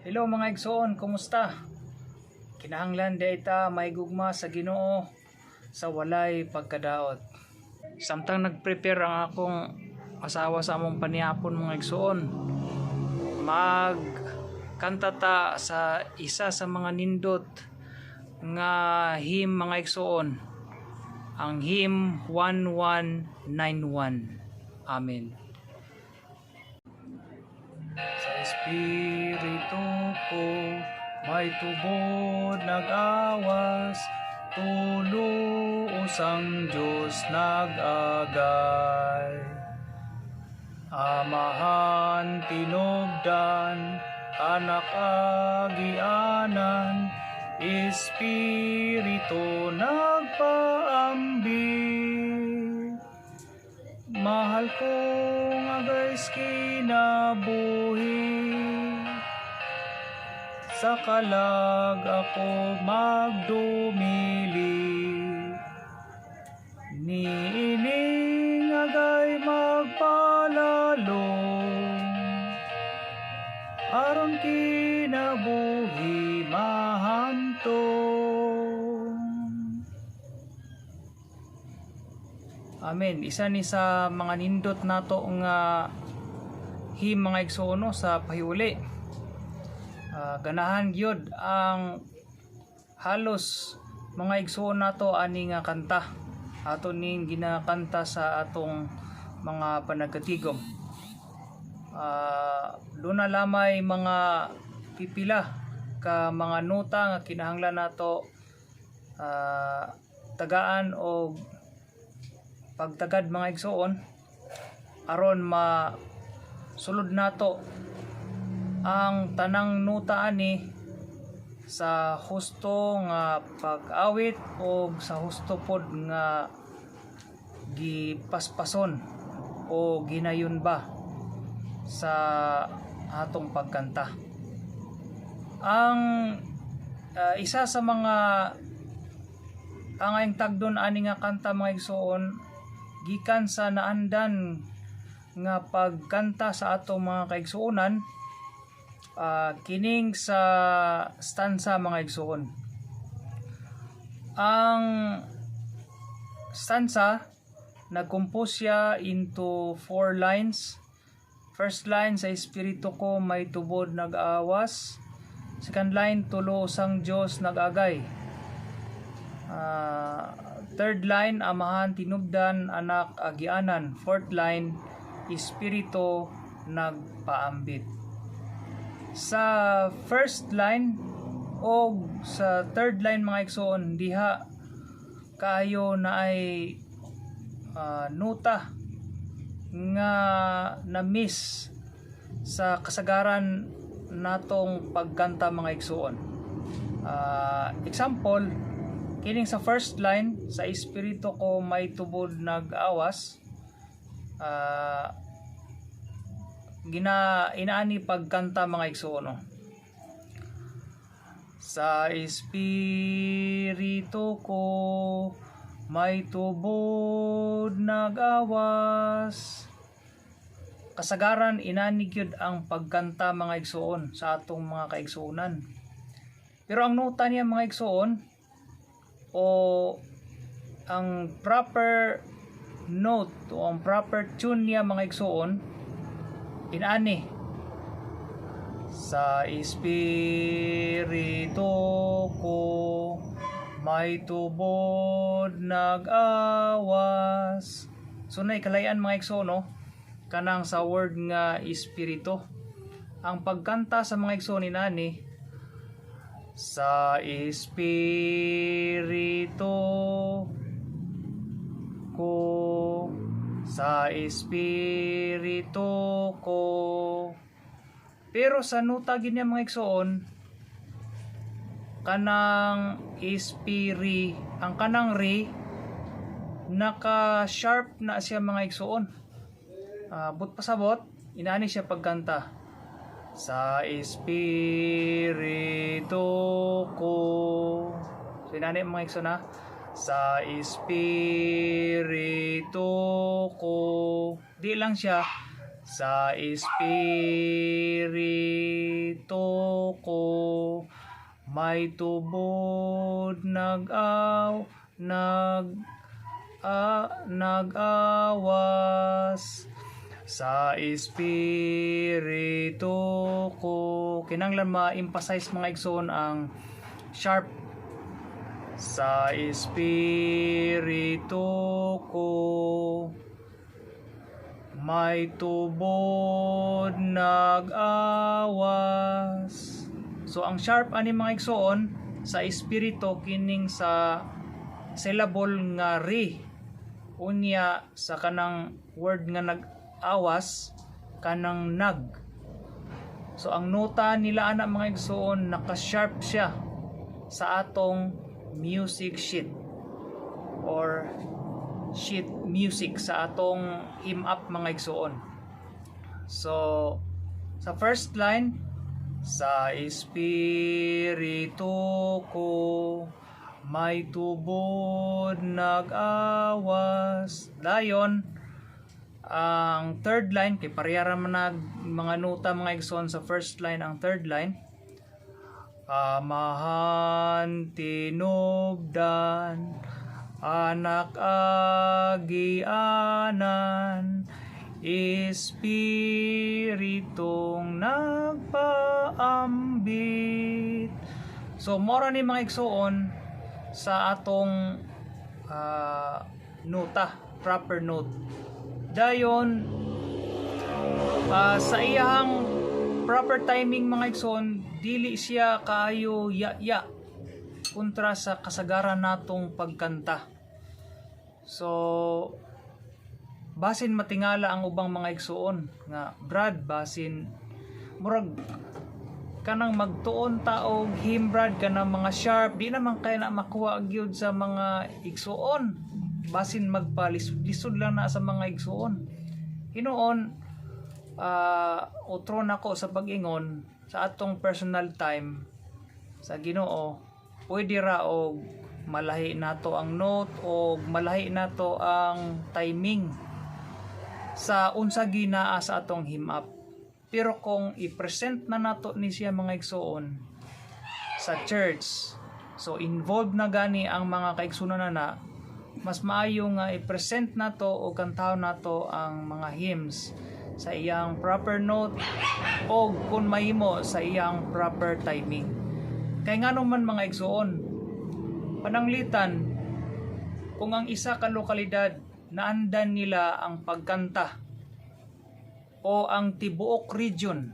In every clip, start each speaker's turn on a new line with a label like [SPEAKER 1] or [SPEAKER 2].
[SPEAKER 1] Hello mga igsoon, kumusta? Kinahanglan dayta may gugma sa Ginoo sa walay pagkadaot. Samtang nagprepare ang akong asawa sa among panihapon mga igsoon, mag kantata sa isa sa mga nindot nga hymn mga igsoon, ang hymn 1191. Amen. Sa espiritu ko may tubod nag-awas, tuluos ang Diyos nag-agay. Amahan tinubdan, anak agianan, espiritu nagpaambit. Mahal kong agay's kinabuhi, sa kalag ako magdumili. Niining agay magpalalong, aron kinabuhi mahantong. Amen. Isa ni sa mga nindot nato nga hymn mga igsoon sa pahiuli. Ganahan gyud ang halos mga igsoon nato ani nga kanta ato ning ginakanta sa atong mga panagkatigom. Doon na lamay mga pipila ka mga nota nga kinahanglan nato tagaan o pagtagad mga igsoon aron masulod nato ang tanang nuta ani sa husto nga pag-awit o sa husto pod nga gipaspason o ginayon ba sa atong pagkanta. Ang isa sa mga ang tagdon ani nga kanta mga igsoon gikan sa naandan nga pagkanta sa atong mga kaigsuonan, kining sa stanza mga igsoon. Ang stanza nag-compose siya into 4 lines. First line, sa espiritu ko may tubod nag-aawas. Second line, tulo sang Diyos nag-agay. Third line, amahan tinubdan, anak agianan. Fourth line, espiritu nagpaambit. Sa first line o sa third line mga igsoon, diha kayo na ay nota nga na-miss sa kasagaran natong pagkanta mga igsoon. Example, kining sa first line, sa espiritu ko may tubod nag-awas, inaani pagkanta mga igsoon. Sa espiritu ko may tubod nag-awas. Kasagaran inani gyud ang pagkanta mga igsoon sa atong mga kaigsuonan. Pero ang nota niya mga igsoon o ang proper note o ang proper tune niya mga igsoon inani: sa espiritu ko may tubod nag-awas. So na ikalayan mga igsoon kanang sa word nga espiritu. Ang pagkanta sa mga igsoon inani: sa espiritu ko, sa espiritu ko. Pero sa nota gini mga igsoon, kanang espiri, ang kanang re naka-sharp na siya mga igsoon. But pasabot inaani siya pagkanta: sa espiritu ko. So inani mga igsoon sa espiritu ko. Di lang siya sa espiritu ko may tubod nag-awas sa espiritu ko. Kinanglan ma-emphasize mga igsoon ang sharp. Sa espiritu ko may tubod nag-awas. So ang sharp ani mga igsoon sa espiritu kining sa syllable nga ri, unya sa kanang word nga nag-awas kanang nag. So ang nota nila ana mga igsoon naka-sharp siya sa atong music sheet or sheet music sa atong hymn up mga igsoon. So sa first line, sa espiritu ko may tubod nag-awas. Dayon ang third line kay parehara man nag mga nota mga igsoon sa first line. Ang third line, amahan tinubdan anak agianan espiritong nagpaambit. So mora ni mga igsoon sa atong nota, proper note. Dayon sa iyang proper timing mga igsoon, dili siya kaayo ya kontra sa kasagaran natong pagkanta. So basin matingala ang ubang mga igsoon nga Brad, basin murag kanang magtuon taog hymn Brad kanang mga sharp, di naman kaya na makuha gyud sa mga igsoon. Basin magpalisod lang na sa mga igsoon. Hinuon utro nako sa pag-ingon sa atong personal time sa Ginoo, pwede ra og malahi nato ang note o malahi nato ang timing sa unsa ginaa sa atong hymn up. Pero kung i-present na nato ni siya mga igsoon sa church, so involved na gani ang mga kaigsunan na mas maayo nga i-present nato o kantahon nato ang mga hymns sa iyang proper note o kung mahimo sa iyang proper timing. Kay ngano man mga igsoon, pananglitan kung ang isa ka lokalidad naandan nila ang pagkanta o ang tibuok region,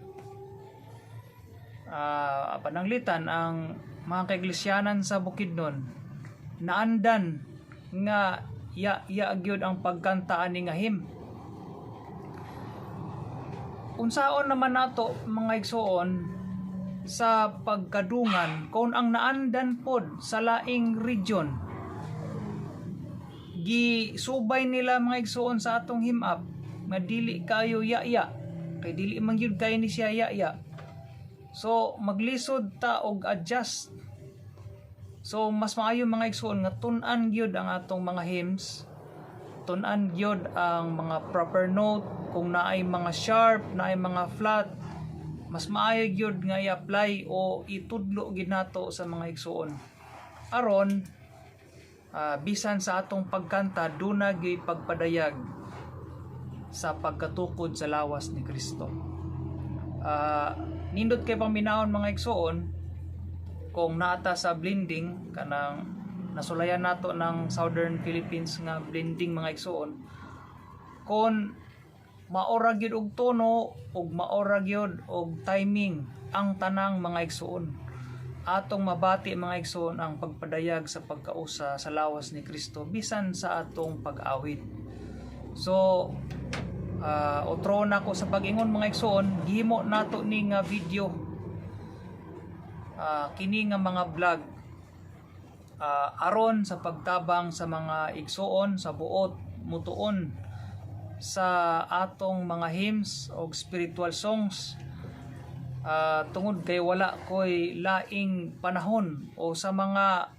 [SPEAKER 1] pananglitan ang mga kaiglesianan sa Bukidnon naandan nga ya gyud ang pagkanta ani nga hymn. Unsaon naman nato mga igsoon sa pagkadungan kung ang naandan pod sa laing region gisubay nila mga igsoon sa atong hymn up nga dili kayo ya kay dili man gyud kay ni siya ya. So maglisod ta og adjust. So mas maayo mga igsoon nga tun-an gyud ang atong mga hymns, tun-an gyud ang mga proper note, kung naay mga sharp, naay mga flat, mas maayo gyud nga i-apply o itudlo gid nato sa mga igsoon aron bisan sa atong pagkanta duna gyud pagpadayag sa pagkatukod sa lawas ni Kristo. Nindot kay paminahon mga igsoon kung naata sa blending kanang nasulayan nato ng Southern Philippines nga blending mga igsoon, kung maora gyud og tono ug maora gyud og timing ang tanang mga igsoon, atong mabati mga igsoon ang pagpadayag sa pagkausa sa lawas ni Kristo bisan sa atong pag-awit. So otro na ko sa pag-ingon mga igsoon, gihimo nato ni nga video, kini nga mga vlog aron sa pagtabang sa mga igsoon sa buot mutuon sa atong mga hymns o spiritual songs, tungod kay wala ko'y laing panahon o sa mga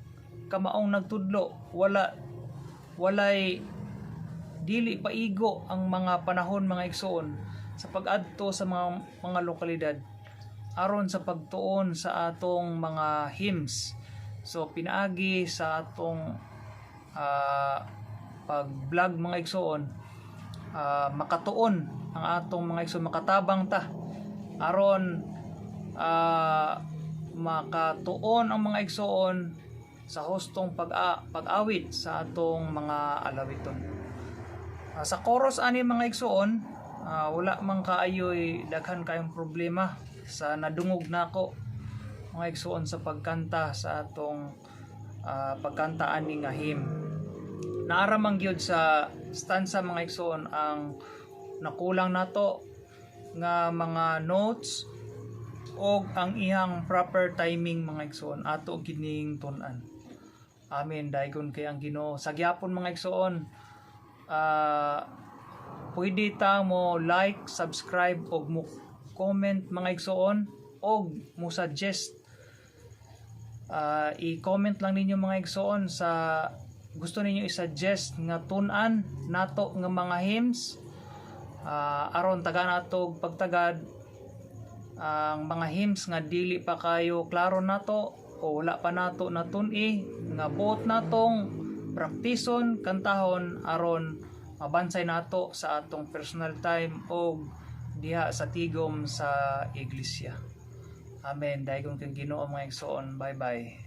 [SPEAKER 1] kamaong nagtudlo walay dili paigo ang mga panahon mga igsoon sa pag-adto sa mga lokalidad aron sa pagtuon sa atong mga hymns. So pinaagi sa atong pag-vlog mga igsoon, makatuon ang atong mga igsoon, makatabang ta aron makatuon ang mga igsoon sa hustong pag-awit sa atong mga alawiton. Sa chorus ani mga igsoon, wala man kaayoy daghan kayong problema sa nadungog nako mga igsoon sa pagkanta sa atong pagkanta ani nga hymn. Naara man gyud sa stanza mga igsoon ang nakulang nato nga mga notes o ang iyang proper timing mga igsoon ato kining tun-an. Amen. Daygon kay ang Ginoo. Sa gyapon mga igsoon, pwede ta mo like, subscribe og mo comment mga igsoon og mo suggest. I-comment lang ninyo mga igsoon sa gusto ninyo i-suggest nga tun-an nato nga mga hymns, aron taga nato pagtagad ang mga hymns nga dili pa kayo klaro nato o wala pa nato natun-i nga buot natong praktison kantahon aron mabansay nato sa atong personal time o diha sa tigom sa iglesia. Amen. Dayon kang Ginoo mga igsoon. Bye bye.